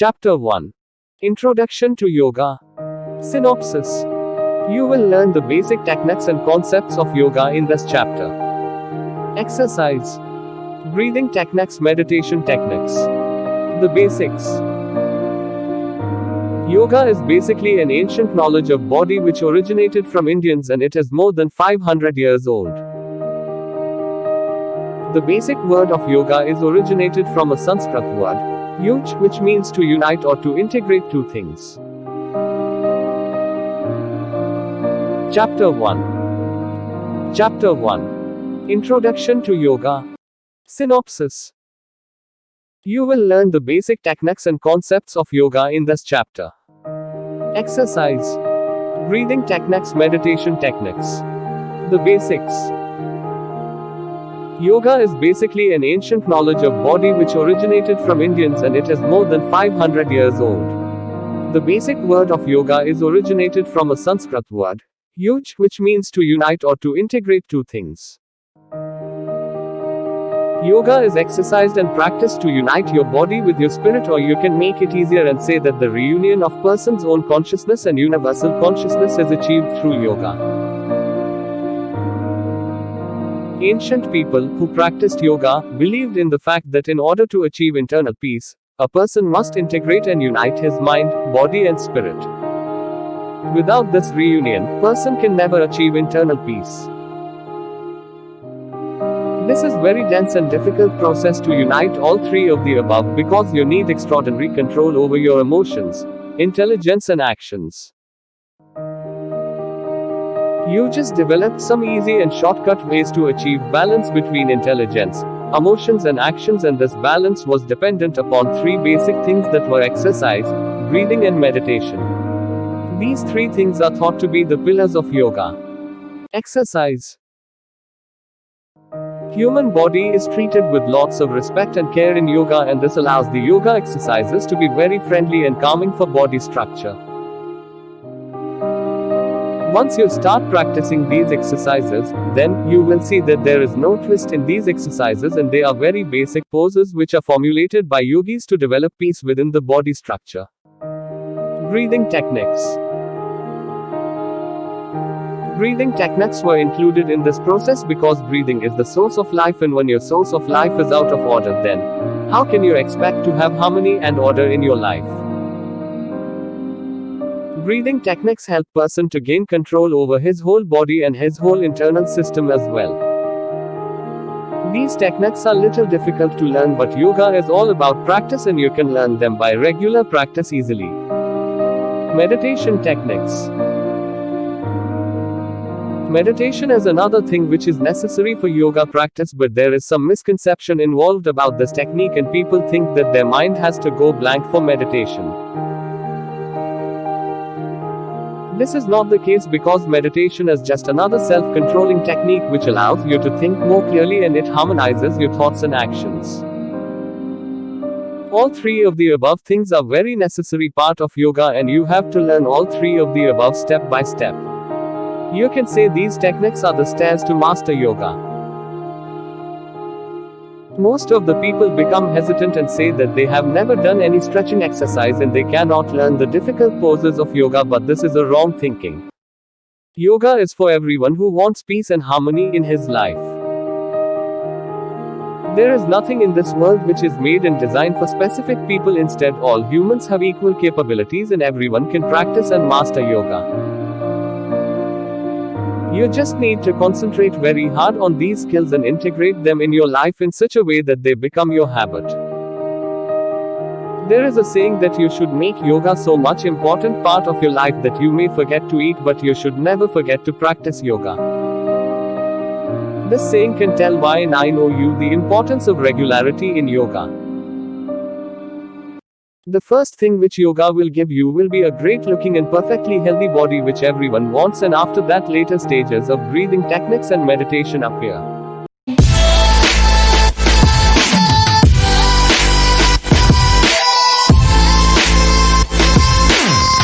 Chapter 1. Introduction to Yoga. Synopsis. You will learn the basic techniques and concepts of yoga in this chapter. Exercise. Breathing techniques, meditation techniques. The basics. Yoga is basically an ancient knowledge of body which originated from Indians, and it is more than 500 years old. The basic word of yoga is originated from a Sanskrit word, yuj, which means to unite or to integrate two things. Chapter 1. Chapter 1. Introduction to Yoga. Synopsis. You will learn the basic techniques and concepts of yoga in this chapter. Exercise. Breathing techniques, meditation techniques. The basics. Yoga is basically an ancient knowledge of body which originated from Indians, and it is more than 500 years old. The basic word of yoga is originated from a Sanskrit word, yuj, which means to unite or to integrate two things. Yoga is exercised and practiced to unite your body with your spirit, or you can make it easier and say that the reunion of person's own consciousness and universal consciousness is achieved through yoga. Ancient people who practiced yoga believed in the fact that in order to achieve internal peace, a person must integrate and unite his mind, body and spirit. Without this reunion, person can never achieve internal peace. This is very dense and difficult process to unite all three of the above, because you need extraordinary control over your emotions, intelligence and actions. You just developed some easy and shortcut ways to achieve balance between intelligence, emotions and actions, and this balance was dependent upon three basic things that were exercise, breathing and meditation. These three things are thought to be the pillars of yoga. Exercise. Human body is treated with lots of respect and care in yoga, and this allows the yoga exercises to be very friendly and calming for body structure. Once you start practicing these exercises, then you will see that there is no twist in these exercises, and they are very basic poses which are formulated by yogis to develop peace within the body structure. Breathing techniques. Breathing techniques were included in this process because breathing is the source of life, and when your source of life is out of order, then how can you expect to have harmony and order in your life? Breathing techniques help person to gain control over his whole body and his whole internal system as well. These techniques are little difficult to learn, but yoga is all about practice, and you can learn them by regular practice easily. Meditation techniques. Meditation is another thing which is necessary for yoga practice, but there is some misconception involved about this technique, and people think that their mind has to go blank for meditation. This is not the case, because meditation is just another self-controlling technique which allows you to think more clearly, and it harmonizes your thoughts and actions. All three of the above things are very necessary part of yoga, and you have to learn all three of the above step by step. You can say these techniques are the stairs to master yoga. Most of the people become hesitant and say that they have never done any stretching exercise and they cannot learn the difficult poses of yoga, but this is a wrong thinking. Yoga is for everyone who wants peace and harmony in his life. There is nothing in this world which is made and designed for specific people. Instead, all humans have equal capabilities, and everyone can practice and master yoga. You just need to concentrate very hard on these skills and integrate them in your life in such a way that they become your habit. There is a saying that you should make yoga so much important part of your life that you may forget to eat, but you should never forget to practice yoga. This saying can tell why, and I know you the importance of regularity in yoga. The first thing which yoga will give you will be a great looking and perfectly healthy body which everyone wants, and after that later stages of breathing techniques and meditation appear.